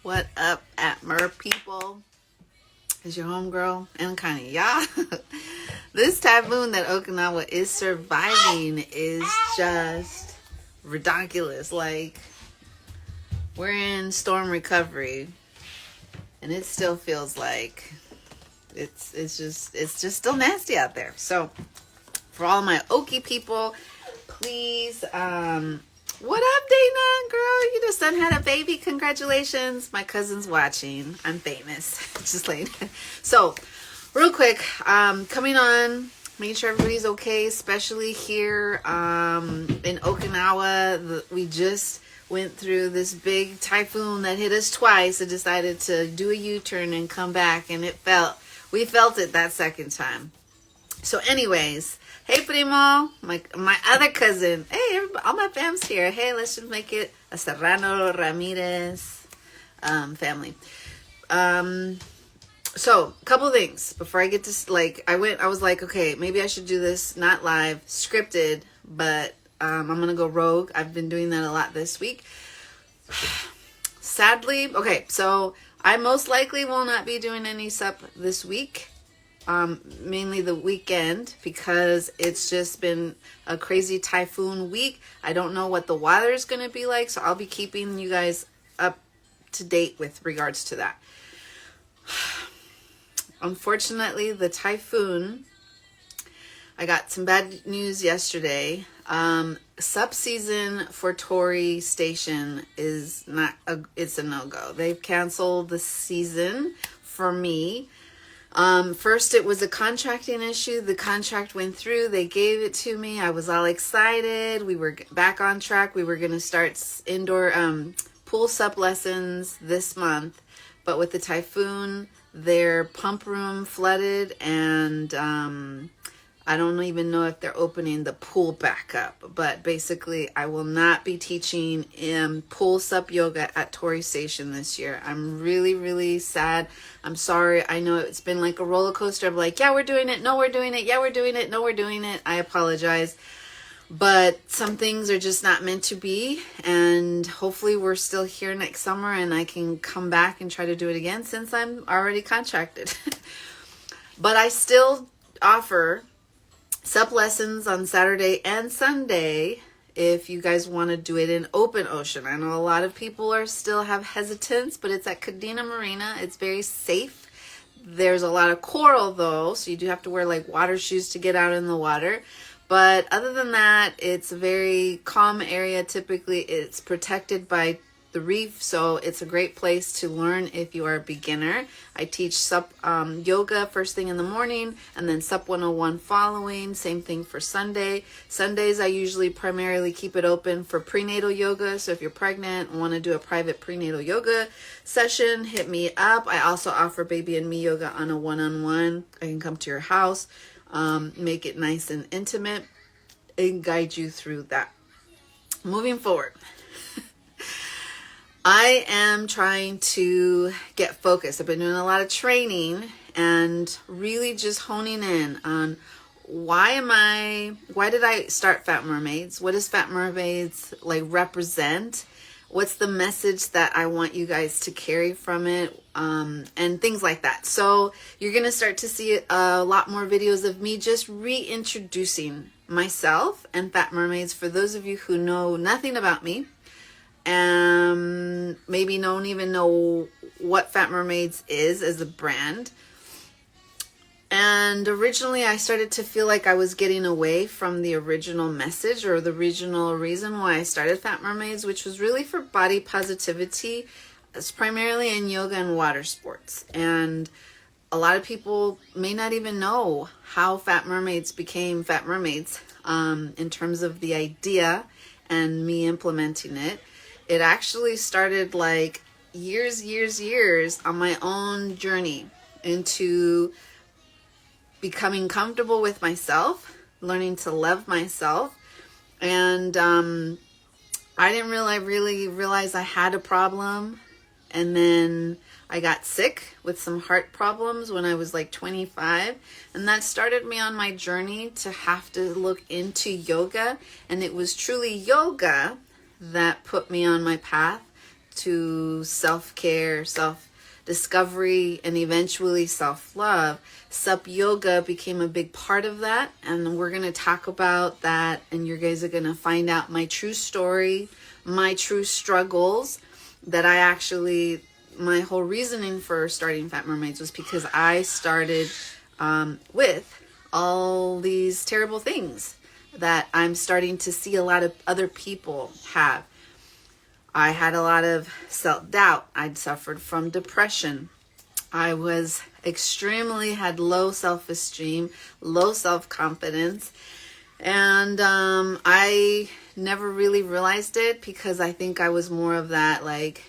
What up at Mer people? Is your homegirl and kind of y'all. This typhoon that Okinawa is surviving is just ridiculous. Like, we're in storm recovery, and it still feels like it's just still nasty out there. So, for all my Okie people, please, what up, Dana, girl? You just done had a baby. Congratulations. My cousin's watching. I'm famous. Just like, so real quick, coming on, making sure everybody's okay, especially here in Okinawa. We just went through this big typhoon that hit us twice and decided to do a U-turn and come back, and we felt it that second time. So anyways, hey Primo, my other cousin. Hey, everybody, all my fam's here. Hey, let's just make it a Serrano Ramirez family. So, a couple things before I get to, I was like, okay, maybe I should do this not live, scripted, but I'm going to go rogue. I've been doing that a lot this week. Sadly, okay, so I most likely will not be doing any SUP this week. Mainly the weekend, because it's just been a crazy typhoon week. I don't know what the weather is going to be like, so I'll be keeping you guys up to date with regards to that. Unfortunately, the typhoon, I got some bad news yesterday. SUP season for Torii station is it's a no-go. They've canceled the season for me. First it was a contracting issue. The contract went through. They gave it to me. I was all excited. We were back on track. We were going to start indoor pool SUP lessons this month. But with the typhoon, their pump room flooded, and I don't even know if they're opening the pool back up. But basically, I will not be teaching pool SUP yoga at Torii Station this year. I'm really, really sad. I'm sorry. I know it's been like a roller coaster of like, yeah, we're doing it. No, we're doing it. Yeah, we're doing it. No, we're doing it. I apologize. But some things are just not meant to be. And hopefully we're still here next summer and I can come back and try to do it again since I'm already contracted. But I still offer SUP lessons on Saturday and Sunday if you guys want to do it in open ocean. I know a lot of people still have hesitance, but it's at Kadena Marina. It's very safe. There's a lot of coral though, so you do have to wear like water shoes to get out in the water. But other than that, it's a very calm area. Typically, it's protected by the reef, so it's a great place to learn if you are a beginner. I teach SUP yoga first thing in the morning, and then SUP 101 following. Same thing for Sunday. Sundays, I usually primarily keep it open for prenatal yoga. So if you're pregnant and want to do a private prenatal yoga session, hit me up. I also offer baby and me yoga on a one-on-one. I can come to your house, make it nice and intimate, and guide you through that. Moving forward, I am trying to get focused. I've been doing a lot of training and really just honing in on why did I start PHAT Mermaids? What does PHAT Mermaids represent? What's the message that I want you guys to carry from it? And things like that. So you're going to start to see a lot more videos of me just reintroducing myself and PHAT Mermaids for those of you who know nothing about me. And maybe don't even know what PHAT Mermaids is as a brand. And originally I started to feel like I was getting away from the original message or the original reason why I started PHAT Mermaids, which was really for body positivity. It's primarily in yoga and water sports. And a lot of people may not even know how PHAT Mermaids became PHAT Mermaids in terms of the idea and me implementing it. It actually started like years on my own journey into becoming comfortable with myself, learning to love myself. And I didn't really realize I had a problem. And then I got sick with some heart problems when I was like 25. And that started me on my journey to have to look into yoga. And it was truly yoga that put me on my path to self-care, self-discovery, and eventually self-love, SUP Yoga became a big part of that. And we're going to talk about that. And you guys are going to find out my true story, my true struggles that I actually, my whole reasoning for starting PHAT Mermaids was because I started with all these terrible things that I'm starting to see a lot of other people have. I had a lot of self-doubt. I'd suffered from depression. I was had low self-esteem, low self-confidence. And I never really realized it because I think I was more of that, like,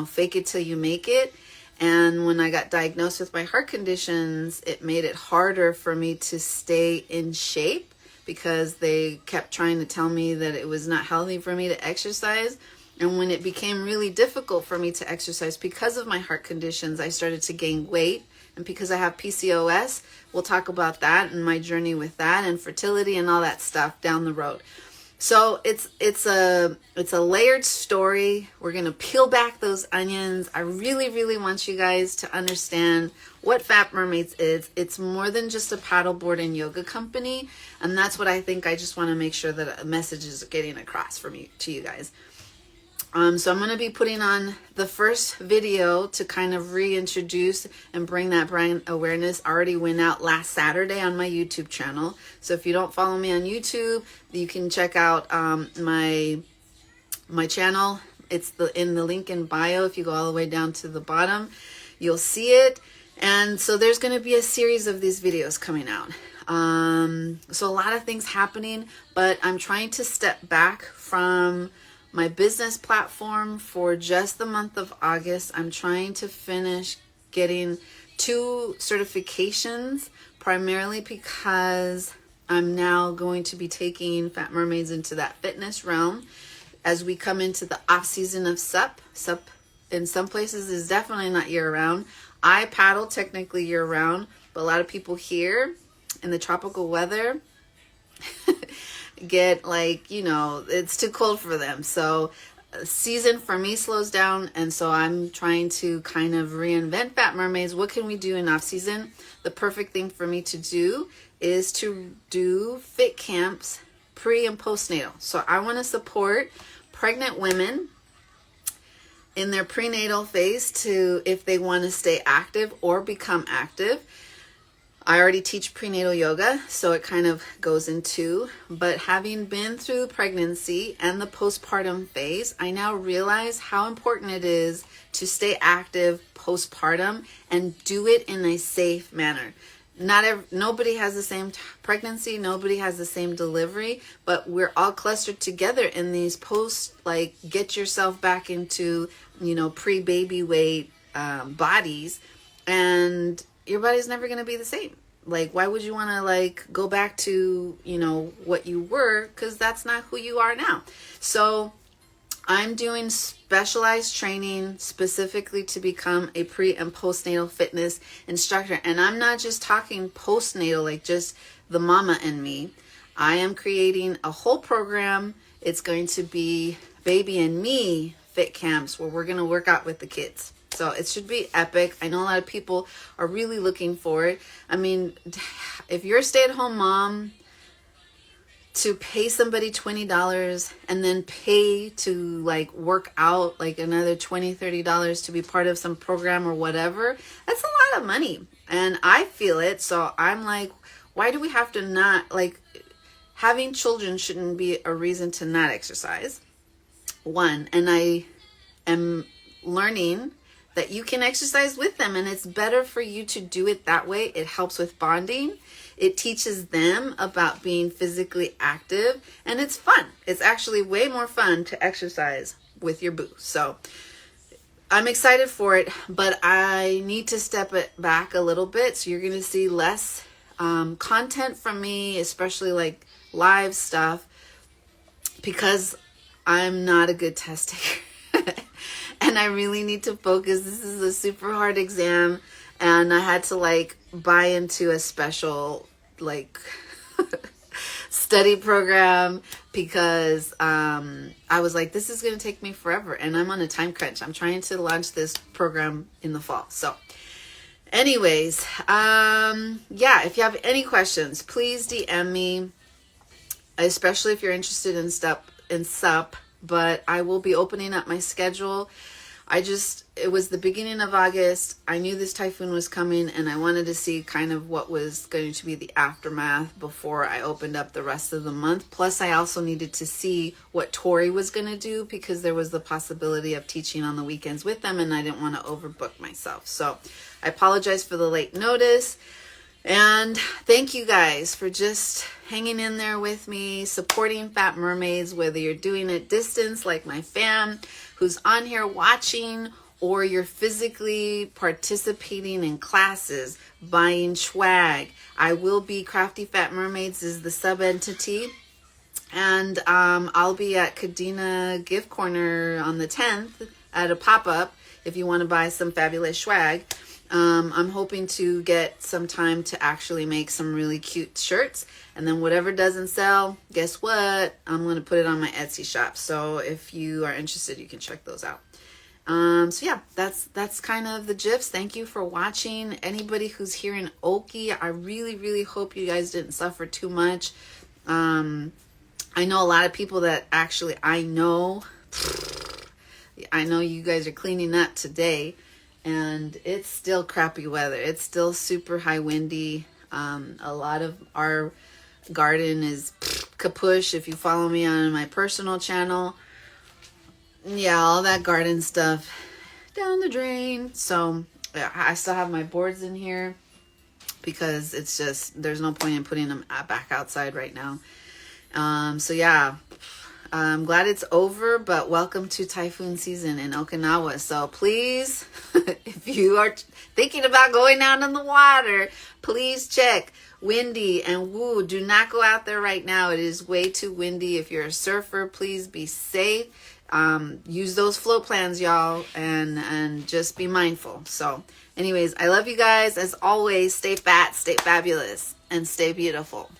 fake it till you make it. And when I got diagnosed with my heart conditions, it made it harder for me to stay in shape because they kept trying to tell me that it was not healthy for me to exercise. And when it became really difficult for me to exercise because of my heart conditions, I started to gain weight. And because I have PCOS, we'll talk about that and my journey with that and fertility and all that stuff down the road. So it's a layered story. We're going to peel back those onions. I really, really want you guys to understand what PHAT Mermaids is. It's more than just a paddleboard and yoga company. And that's what I think. I just want to make sure that a message is getting across from you to you guys. So I'm going to be putting on the first video to kind of reintroduce and bring that brand awareness. Already went out last Saturday on my YouTube channel. So if you don't follow me on YouTube, you can check out my channel. It's in the link in bio. If you go all the way down to the bottom, you'll see it. And so there's going to be a series of these videos coming out. So a lot of things happening, but I'm trying to step back from my business platform for just the month of August. I'm trying to finish getting 2 certifications, primarily because I'm now going to be taking PHAT Mermaids into that fitness realm as we come into the off season of SUP. SUP in some places is definitely not year round. I paddle technically year round, but a lot of people here in the tropical weather get like, it's too cold for them. So season for me slows down. And so I'm trying to kind of reinvent PHAT Mermaids. What can we do in off season? The perfect thing for me to do is to do fit camps pre and postnatal. So I want to support pregnant women in their prenatal phase if they want to stay active or become active. I already teach prenatal yoga, so it kind of goes into, but having been through pregnancy and the postpartum phase, I now realize how important it is to stay active postpartum and do it in a safe manner. Nobody has the same pregnancy, nobody has the same delivery, but we're all clustered together in these get yourself back into, pre-baby weight bodies, and your body's never going to be the same. Like, why would you want to go back to, what you were? Because that's not who you are now. So I'm doing specialized training specifically to become a pre and postnatal fitness instructor. And I'm not just talking postnatal, like just the mama and me. I am creating a whole program. It's going to be baby and me fit camps where we're going to work out with the kids. So it should be epic. I know a lot of people are really looking for it. I mean, if you're a stay-at-home mom, to pay somebody $20 and then pay to work out another $20, $30 to be part of some program or whatever, that's a lot of money. And I feel it. So I'm like, why do we have to not, having children shouldn't be a reason to not exercise. One, and I am learning that you can exercise with them, and it's better for you to do it that way. It helps with bonding. It teaches them about being physically active, and it's fun. It's actually way more fun to exercise with your boo. So I'm excited for it, but I need to step it back a little bit. So you're going to see less content from me, especially live stuff, because I'm not a good test taker. And I really need to focus. This is a super hard exam, and I had to buy into a special study program because I was like, this is going to take me forever and I'm on a time crunch. I'm trying to launch this program in the fall. So anyways, yeah, if you have any questions, please DM me, especially if you're interested in SUP, but I will be opening up my schedule. It was the beginning of August. I knew this typhoon was coming and I wanted to see kind of what was going to be the aftermath before I opened up the rest of the month. Plus, I also needed to see what Torii was going to do because there was the possibility of teaching on the weekends with them and I didn't want to overbook myself. So I apologize for the late notice. And thank you guys for just hanging in there with me, supporting PHAT Mermaids, whether you're doing it distance like my fam who's on here watching, or you're physically participating in classes, buying swag. I will be Crafty PHAT Mermaids is the sub entity. And I'll be at Kadena Gift Corner on the 10th at a pop-up if you want to buy some fabulous swag. I'm hoping to get some time to actually make some really cute shirts. And then whatever doesn't sell, guess what? I'm going to put it on my Etsy shop. So if you are interested, you can check those out. So yeah, that's kind of the gifs. Thank you for watching. Anybody who's here in Oki, I really, really hope you guys didn't suffer too much. I know a lot of people that actually I know you guys are cleaning up today. And it's still crappy weather. It's still super high windy. A lot of our garden is kapush. If you follow me on my personal channel, yeah, all that garden stuff down the drain. So yeah, I still have my boards in here because it's just, there's no point in putting them back outside right now. So yeah, I'm glad it's over, but welcome to typhoon season in Okinawa. So please, if you are thinking about going out in the water, please check. Windy and woo, do not go out there right now. It is way too windy. If you're a surfer, please be safe. Use those float plans, y'all, and just be mindful. So anyways, I love you guys. As always, stay fat, stay fabulous, and stay beautiful.